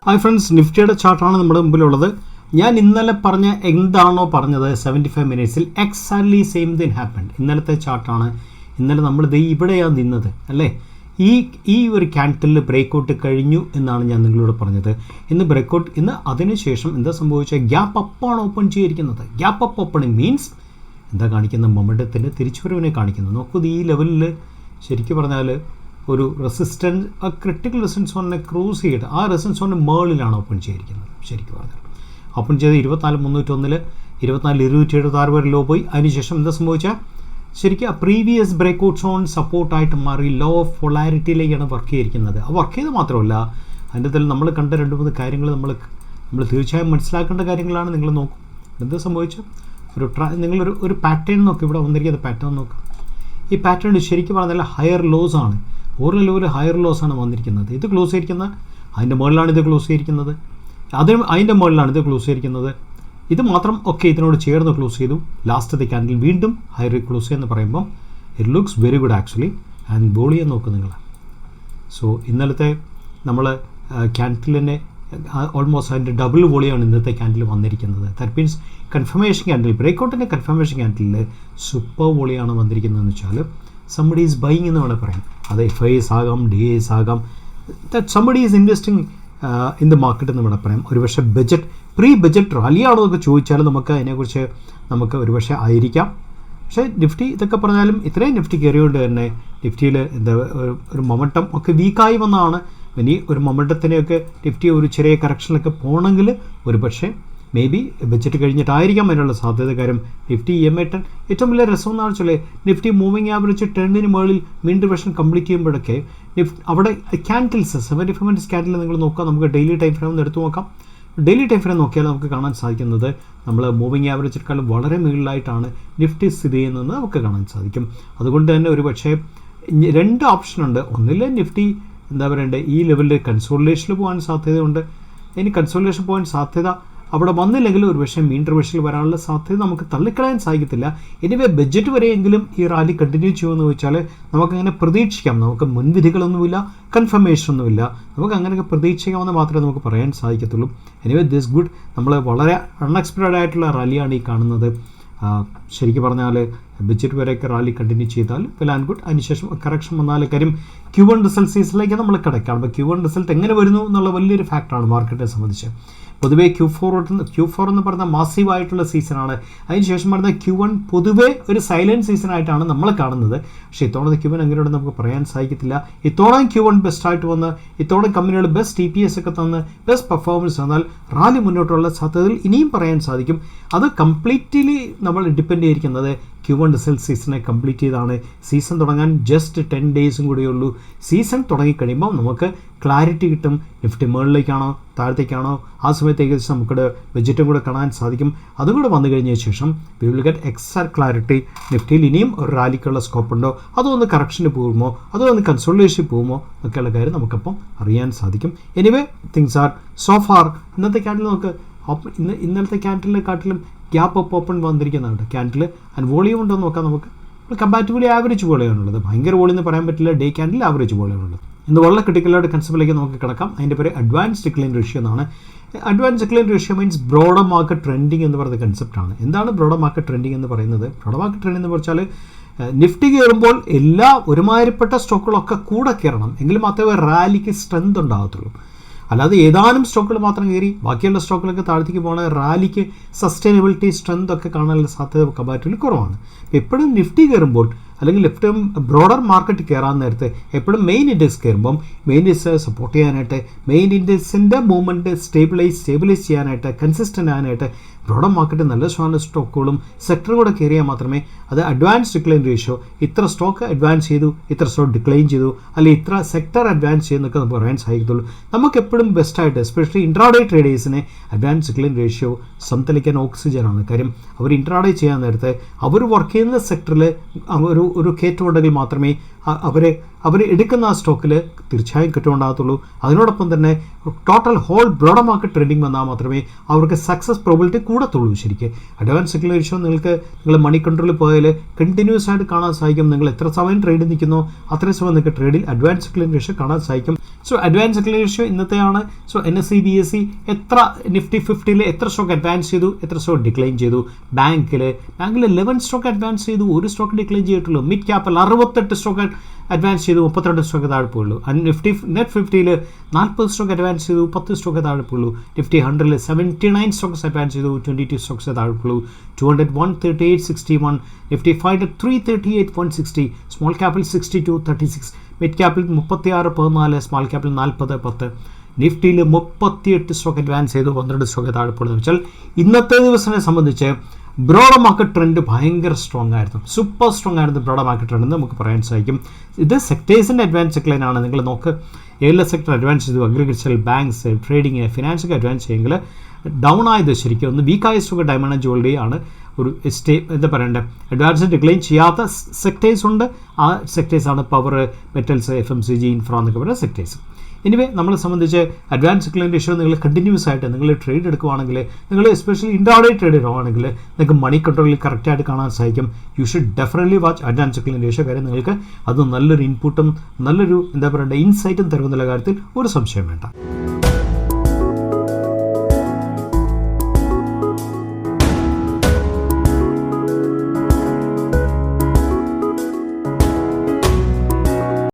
Hi friends, നിഫ്റ്റിയുടെ ചാർട്ടാണ് നമ്മുടെ മുമ്പിലുള്ളത്. ഞാൻ ഇന്നലെ എന്താണോ പറഞ്ഞത് 75 മിനിറ്റ്സിൽ എക്സാക്ട്ലി സെയിം തിങ് ഹാപ്പൻഡ്. ഇന്നലത്തെ ചാർട്ടാണ്. ഇന്നലെ നമ്മൾ ഇവിടെയാണ് നിന്നത് അല്ലേ. ഈ ഒരു ക്യാൻഡിലിൽ ബ്രേക്കൗട്ട് കഴിഞ്ഞു എന്നാണ് ഞാൻ നിങ്ങളോട് പറഞ്ഞത്. ഇന്ന് അതിനുശേഷം എന്താ സംഭവിച്ചത്? ഗ്യാപ്പ് അപ്പാണ് ഓപ്പൺ ചെയ്തിരിക്കുന്നത്. ഗ്യാപ്പ് അപ്പ് ഓപ്പണിംഗ് മീൻസ് എന്താ കാണിക്കുന്ന? മൊമെൻറ്റത്തിൻ്റെ തിരിച്ചുവരവിനെ കാണിക്കുന്നു. നോക്കൂ, ഈ ലെവലിൽ ശരിക്കും പറഞ്ഞാൽ ഒരു റെസിസ്റ്റൻസ്, ആ ക്രിട്ടിക്കൽ റെസിസ്റ്റൻസ് സോണിനെ ക്രോസ് ചെയ്തിട്ട് ആ റെസിസ്റ്റൻസ് സോണിന് മേളിലാണ് ഓപ്പൺ ചെയ്തിരിക്കുന്നത്. ശരിക്കും പറഞ്ഞാൽ ഓപ്പൺ ചെയ്ത് 24,301 24,276 വരെ ലോ പോയി. അതിനുശേഷം എന്താ സംഭവിച്ചാൽ ശരിക്കും ആ പ്രീവിയസ് ബ്രേക്കൗട്ട് സോൺ സപ്പോർട്ടായിട്ട് മാറി ലോ ഓഫ് പൊളാരിറ്റിയിലേക്കാണ് വർക്ക് ചെയ്തിരിക്കുന്നത്. ആ വർക്ക് ചെയ്ത് മാത്രമല്ല, അതിൻ്റെ ഇതിൽ നമ്മൾ കണ്ട 2-3 കാര്യങ്ങൾ നമ്മൾ തീർച്ചയായും മനസ്സിലാക്കേണ്ട കാര്യങ്ങളാണ്. നിങ്ങൾ നോക്കും എന്താ സംഭവിച്ചത്. നിങ്ങളൊരു പാറ്റേൺ നോക്കി, ഇവിടെ വന്നിരിക്കുന്ന പാറ്റേൺ നോക്കുക. ഈ പാറ്റേൺ ശരിക്കും പറഞ്ഞാൽ ഹയർ ലോസ് ആണ്. ഓരോ ലെവൽ ഹയർ ലോസ് ആണ് വന്നിരിക്കുന്നത്. ഇത് ക്ലോസ് ചെയ്തിരിക്കുന്നത് അതിൻ്റെ മുകളിലാണ്. ഇത് ക്ലോസ് ചെയ്തിരിക്കുന്നത് അതിൻ്റെ മുകളിലാണ്. ഇത് ക്ലോസ് ചെയ്തിരിക്കുന്നത്. ഇത് മാത്രം ഇതിനോട് ചേർന്ന് ക്ലോസ് ചെയ്തു. ലാസ്റ്റത്തെ ക്യാൻഡിൽ വീണ്ടും ഹയർ ക്ലോസ് ചെയ്യുമെന്ന് പറയുമ്പോൾ it looks very good actually. And volume നോക്കും നിങ്ങൾ. സോ ഇന്നലത്തെ നമ്മൾ ക്യാൻഡിലിനെ ഓൾമോസ്റ്റ് അതിൻ്റെ ഡബിൾ വോളിയാണ് ഇന്നത്തെ ക്യാൻഡിൽ വന്നിരിക്കുന്നത്. ദാറ്റ് മീൻസ് കൺഫർമേഷൻ ക്യാൻഡിൽ, ബ്രേക്കൗട്ടിൻ്റെ കൺഫർമേഷൻ ക്യാൻഡിലിൽ സൂപ്പർ വോളിയാണ് വന്നിരിക്കുന്നതെന്ന് വെച്ചാൽ സംബഡി ഈസ് ബൈയിങ് എന്ന് വേണമെങ്കിൽ പറയാം. അത് FIs ആകാം, DAs ആകാം. That somebody is investing in the market എന്ന് വേണമെങ്കിൽ പറയാം. ഒരുപക്ഷെ പ്രീ ബജറ്റ് റാലിയാണോ എന്നൊക്കെ ചോദിച്ചാൽ അതിനെക്കുറിച്ച് ഒരുപക്ഷെ ആയിരിക്കാം. പക്ഷേ നിഫ്റ്റി ഇതൊക്കെ പറഞ്ഞാലും ഇത്രയും നിഫ്റ്റി കയറിയോണ്ട് തന്നെ നിഫ്റ്റിയിൽ ഒരു മൊമെൻറ്റം ഒക്കെ വീക്കായി വന്നതാണ്. ഇനി ഒരു മൊമെൻറ്റത്തിനെയൊക്കെ നിഫ്റ്റി ഒരു ചെറിയ കറക്ഷനിലൊക്കെ പോകണമെങ്കിൽ ഒരുപക്ഷെ മേ ബി ബജറ്റ് കഴിഞ്ഞിട്ടായിരിക്കാം അതിനുള്ള സാധ്യത. കാര്യം നിഫ്റ്റി EMA 10 ഏറ്റവും വലിയ രസം എന്നാണ് വെച്ചാൽ നിഫ്റ്റി മൂവിങ് ആവറേജ് 10 മുകളിൽ മീൻ റിവേഷൻ കംപ്ലീറ്റ് ചെയ്യുമ്പോഴൊക്കെ അവിടെ ക്യാൻഡിൽസ് 75 മിനിറ്റ്സ് ക്യാൻഡിൽ നിങ്ങൾ നോക്കാം. നമുക്ക് ഡെയിലി ടൈം ഫ്രെയിം ഒന്ന് എടുത്തു നോക്കാം. ഡെയിലി ടൈം ഫ്രെയിം നോക്കിയാൽ നമുക്ക് കാണാൻ സാധിക്കുന്നത് നമ്മൾ മൂവിങ് ആവറേജിനേക്കാളും വളരെ മുകളിലായിട്ടാണ് നിഫ്റ്റി സ്ഥിതി ചെയ്യുന്നതെന്ന് നമുക്ക് കാണാൻ സാധിക്കും. അതുകൊണ്ട് തന്നെ ഒരു പക്ഷേ 2 ഓപ്ഷനുണ്ട്. ഒന്നിൽ നിഫ്റ്റി എന്താ പറയണ്ടേ, ഈ ലെവലിൽ കൺസോളിഡേഷനിൽ പോകാൻ സാധ്യതയുണ്ട്. ഇനി കൺസോളിഡേഷൻ പോകാൻ സാധ്യത അവിടെ വന്നില്ലെങ്കിൽ ഒരു പക്ഷേ മീൻ റിവേഷനിൽ വരാനുള്ള സാധ്യത നമുക്ക് തള്ളിക്കളയാൻ സാധിക്കത്തില്ല. എനിവേ ബഡ്ജറ്റ് വരെയെങ്കിലും ഈ റാലി കണ്ടിന്യൂ ചെയ്യുമെന്ന് വെച്ചാൽ നമുക്കങ്ങനെ പ്രതീക്ഷിക്കാം. നമുക്ക് മുൻവിധികളൊന്നുമില്ല, കൺഫർമേഷൻ ഒന്നുമില്ല. നമുക്ക് അങ്ങനെയൊക്കെ പ്രതീക്ഷിക്കാമെന്ന് മാത്രമേ നമുക്ക് പറയാൻ സാധിക്കത്തുള്ളൂ. Anyway this good. നമ്മൾ വളരെ അൺഎക്സ്പെക്റ്റഡ് ആയിട്ടുള്ള റാലിയാണ് ഈ കാണുന്നത്. ശരിക്കും പറഞ്ഞാൽ ബഡ്ജറ്റ് വരെയൊക്കെ റാലി കണ്ടിന്യൂ ചെയ്താൽ വെൽ ആൻഡ് ഗുഡ്. അതിനുശേഷം കറക്ഷൻ വന്നാൽ കാര്യം Q1 റിസൾട്ട് സീസണിലേക്ക് നമ്മൾ കിടക്കാം. അപ്പോൾ Q1 റിസൾട്ട് എങ്ങനെ വരുന്നു എന്നുള്ള വലിയൊരു ഫാക്ടറാണ് മാർക്കറ്റിനെ സംബന്ധിച്ച്. പൊതുവേ Q4 എന്ന് പറഞ്ഞാൽ മാസീവായിട്ടുള്ള സീസണാണ്. അതിനുശേഷം പറഞ്ഞ Q1 പൊതുവേ ഒരു സൈലൻറ്റ് സീസണായിട്ടാണ് നമ്മൾ കാണുന്നത്. പക്ഷേ ഇത്തവണത്തെ Q1 എങ്ങനെയുണ്ടെന്ന് നമുക്ക് പറയാൻ സാധിക്കത്തില്ല. ഇത്തവണ Q1 ബെസ്റ്റായിട്ട് വന്ന് ഇത്തവണ കമ്പനികൾ ബെസ്റ്റ് EPS ഒക്കെ തന്ന് ബെസ്റ്റ് പെർഫോമൻസ് തന്നാൽ റാലി മുന്നോട്ടുള്ള സാധ്യതകൾ ഇനിയും പറയാൻ സാധിക്കും. അത് കംപ്ലീറ്റ്ലി നമ്മൾ ഡിപ്പെൻഡ് ചെയ്തിരിക്കുന്നത് Q1 റിസൾട്ട് സീസണെ കംപ്ലീറ്റ് ചെയ്താണ്. സീസൺ തുടങ്ങാൻ ജസ്റ്റ് 10 ഡേയ്സും കൂടിയേ ഉള്ളൂ. സീസൺ തുടങ്ങിക്കഴിയുമ്പോൾ നമുക്ക് ക്ലാരിറ്റി കിട്ടും. നിഫ്റ്റി മുകളിലേക്കാണോ താഴത്തേക്കാണോ ആ സമയത്ത് ഏകദേശം നമുക്കിവിടെ ബഡ്ജറ്റും കൂടെ കാണാൻ സാധിക്കും. അതും കൂടെ വന്നു കഴിഞ്ഞ ശേഷം we will get exact clarity. നിഫ്റ്റിയിൽ ഇനിയും ഒരു റാലിക്കുള്ള സ്കോപ്പ് ഉണ്ടോ, അതോ ഒന്ന് കറക്ഷന് പോകുമോ, അതോ ഒന്ന് കൺസോളിഡേഷൻ പോകുമോ എന്നൊക്കെയുള്ള കാര്യം നമുക്കപ്പം അറിയാൻ സാധിക്കും. Anyway things are so far. ഇന്നത്തെ ക്യാൻഡിൽ നമുക്ക് ഇന്നലത്തെ ക്യാൻഡിലിനെക്കാട്ടിലും ഗ്യാപ്പ് അപ്പ് ഓപ്പൺ വന്നിരിക്കുന്നുണ്ട് ക്യാൻഡിൽ. ആൻഡ് വോളിയം ഉണ്ടോ എന്ന് നോക്കാം. നമുക്ക് കമ്പാരിറ്റീവ്ലി ആവറേജ് വോളിയാണുള്ളത്. ഭയങ്കര വോളിയം എന്ന് പറയാൻ പറ്റില്ല. ഡേ ക്യാൻഡിൽ ആവറേജ് വോളിയാണുള്ളത്. ഇന്ന് വളരെ ക്രിട്ടിക്കലായിട്ട് കൺസെപ്റ്റിലേക്ക് നോക്കി കിടക്കാം. അതിൻ്റെ പേര് അഡ്വാൻസ് ഡിക്ലൈൻ റേഷ്യോ എന്നാണ്. Advance decline ratio means broader market trending എന്ന് പറയുന്ന കൺസെപ്റ്റാണ്. എന്താണ് ബ്രോഡർ മാർക്കറ്റ് ട്രെൻഡിങ് എന്ന് പറയുന്നത്? ബ്രോഡർ മാർക്കറ്റ് ട്രെൻഡിങ് എന്ന് വെച്ചാൽ നിഫ്റ്റി കയറുമ്പോൾ എല്ലാ ഒരുമാതിരിപ്പെട്ട സ്റ്റോക്കുകളൊക്കെ കൂടെ കയറണം, എങ്കിലും മാത്രമേ റാലിക്ക് സ്ട്രെങ്ത് ഉണ്ടാകത്തുള്ളൂ. അല്ലാതെ ഏതാനും സ്റ്റോക്കുകൾ മാത്രം കയറി ബാക്കിയുള്ള സ്റ്റോക്കുകളൊക്കെ താഴത്തേക്ക് പോകുന്ന റാലിക്ക് സസ്റ്റൈനബിലിറ്റി സ്ട്രെങ്ത് ഒക്കെ കാണാനുള്ള സാധ്യത കമ്പാരിറ്റീവ്ലി കുറവാണ്. എപ്പോഴും നിഫ്റ്റി കയറുമ്പോൾ അല്ലെങ്കിൽ എപ്പോഴും ബ്രോഡർ മാർക്കറ്റ് കയറാൻ നേരത്തെ എപ്പോഴും മെയിൻ ഇൻഡെക്സ് കയറുമ്പം മെയിൻ ഇൻഡെക്സ് സപ്പോർട്ട് ചെയ്യാനായിട്ട്, മെയിൻ ഇൻഡെക്സിൻ്റെ മൂവ്മെൻറ്റ് സ്റ്റേബിലൈസ് ചെയ്യാനായിട്ട്, കൺസിസ്റ്റൻ്റ് ആകാനായിട്ട് ബ്രോഡർ മാർക്കറ്റ് നല്ല ശതമാനം സ്റ്റോക്കുകളും സെക്ടറും കൂടെ കയറിയാൽ മാത്രമേ അത് അഡ്വാൻസ് ഡിക്ലൈൻ റേഷ്യോ, ഇത്ര സ്റ്റോക്ക് അഡ്വാൻസ് ചെയ്തു, ഇത്ര സ്റ്റോക്ക് ഡിക്ലൈൻ ചെയ്തു, അല്ലെങ്കിൽ ഇത്ര സെക്ടർ അഡ്വാൻസ് ചെയ്യുന്നൊക്കെ നമുക്ക് പറയാൻ സാധിക്കത്തുള്ളൂ. നമുക്കെപ്പോഴും ബെസ്റ്റായിട്ട് എസ്പെഷ്യലി ഇൻട്രാഡേ ട്രേഡേഴ്സിനെ അഡ്വാൻസ് ഡിക്ലൈൻ റേഷ്യോ സംതലിക്കാൻ ഓക്സിജനാണ്. കാര്യം അവർ ഇൻട്രാഡേ ചെയ്യാൻ നേരത്തെ അവർ വർക്ക് ചെയ്യുന്ന സെക്ടറിൽ ഒരു കയറ്റം ഉണ്ടെങ്കിൽ മാത്രമേ അവർ എടുക്കുന്ന ആ സ്റ്റോക്കിൽ തീർച്ചയായും കിട്ടുമുണ്ടാകത്തുള്ളൂ. അതിനോടൊപ്പം തന്നെ total whole broader market trading വന്നാൽ മാത്രമേ അവർക്ക് സക്സസ് പ്രോബിലിറ്റി കൂടത്തുള്ളൂ. ശരിക്കും അഡ്വാൻസ് സെക്യുലർ റേഷ്യോ നിങ്ങൾക്ക് നിങ്ങൾ മണി കൺട്രോളിൽ പോയാൽ കണ്ടിന്യൂസ് ആയിട്ട് കാണാൻ സാധിക്കും. നിങ്ങൾ എത്ര സമയം ട്രേഡിൽ നിൽക്കുന്നോ അത്രയും സമയം നിങ്ങൾക്ക് ട്രേഡിൽ അഡ്വാൻസ് സെക്യുലർ റേഷ്യോ കാണാൻ സാധിക്കും. സോ അഡ്വാൻസ് സെക്യുലർ റേഷ്യോ ഇന്നത്തെയാണ്. സോ NSE BSE എത്ര നിഫ്റ്റി 50ൽ എത്ര സ്റ്റോക്ക് അഡ്വാൻസ് ചെയ്തു, എത്ര സ്റ്റോക്ക് ഡിക്ലൈൻ ചെയ്തു. ബാങ്കിൽ 11 സ്റ്റോക്ക് അഡ്വാൻസ് ചെയ്തു, 1 സ്റ്റോക്ക് ഡിക്ലൈൻ ചെയ്തിട്ടുള്ളൂ. മിഡ് ക്യാപ്പിൽ 68 സ്റ്റോക്ക് അഡ്വാൻസ് ചെയ്തു, 32 സ്റ്റോക്ക് താഴെ പോയുള്ളൂ. നെറ്റ് 50ൽ 40 സ്റ്റോക്ക് അഡ്വാൻസ് ചെയ്തു, 10 സ്റ്റോക്ക് താഴെ പോയുള്ളൂ. നിഫ്റ്റി 100ൽ 79 സ്റ്റോക്സ് അഡ്വാൻസ് ചെയ്തു, 22 സ്റ്റോക്സ് താഴെ പോയുള്ളൂ. 200 138.61, നിഫ്റ്റി 500 338.160, സ്മോൾ ക്യാപ്പിൽ 62.36, മിഡ് ക്യാപ്പിൽ 36.14, സ്മോൾ ക്യാപ്പിൽ 40.10. നിഫ്റ്റിയിൽ 38 സ്റ്റോക്ക് അഡ്വാൻസ് ചെയ്തു, 12 സ്റ്റോക്ക് താഴെ പോയെന്ന് വെച്ചാൽ ഇന്നത്തെ ദിവസത്തെ സംബന്ധിച്ച് ബ്രോഡർ മാർക്കറ്റ് ട്രെൻഡ് ഭയങ്കര സ്ട്രോങ് ആയിരുന്നു, സൂപ്പർ സ്ട്രോങ് ആയിരുന്നു ബ്രോഡർ മാർക്കറ്റ് ട്രെൻഡ് എന്ന് നമുക്ക് പറയാൻ സാധിക്കും. ഇത് സെക്ടേഴ്സിൻ്റെ അഡ്വാൻസ് സെക്ലൈനാണ്. നിങ്ങൾ നോക്ക്, ഏതെല്ലാം സെക്ടർ അഡ്വാൻസ് ചെയ്തു, അഗ്രികൾച്ചർ, ബാങ്ക്സ്, ട്രേഡിങ്, ഫിനാൻസൊക്കെ അഡ്വാൻസ് ചെയ്യുമെങ്കിൽ ഡൗൺ ആയത് ശരിക്കും ഒന്ന് വീക്കായ സ്റ്റോക്ക് ഡയമണ്ട് ആൻഡ് ജ്വല്ലറി ആണ്. ഒരു എന്താ പറയണ്ടത്, അഡ്വാൻസ് ഡിക്ലൈൻ ചെയ്യാത്ത സെക്ടേഴ്സ് ഉണ്ട്. ആ സെക്ടേഴ്സാണ് പവർ, മെറ്റൽസ്, FMCG, ഇൻഫ്ര എന്നൊക്കെ പറയുന്ന സെക്ടേഴ്സ്. എനിവേ നമ്മളെ സംബന്ധിച്ച് അഡ്വാൻസ് സെക്യുലർ റേഷ്യോ നിങ്ങൾ കണ്ടിന്യൂസ് ആയിട്ട് നിങ്ങൾ ട്രേഡ് എടുക്കുവാണെങ്കിൽ, നിങ്ങൾ എസ്പെഷ്യലി ഇൻട്രാഡേ ട്രേഡ് എടുക്കുകയാണെങ്കിൽ നിങ്ങൾക്ക് മണി കൺട്രോളിൽ കറക്റ്റായിട്ട് കാണാൻ സാധിക്കും. You should definitely watch advance secular ratio. കാര്യം നിങ്ങൾക്ക് അത് നല്ലൊരു ഇൻപുട്ടും നല്ലൊരു എന്താ പറയണ്ടത് ഇൻസൈറ്റും തരുമെന്നുള്ള കാര്യത്തിൽ ഒരു സംശയം വേണ്ട.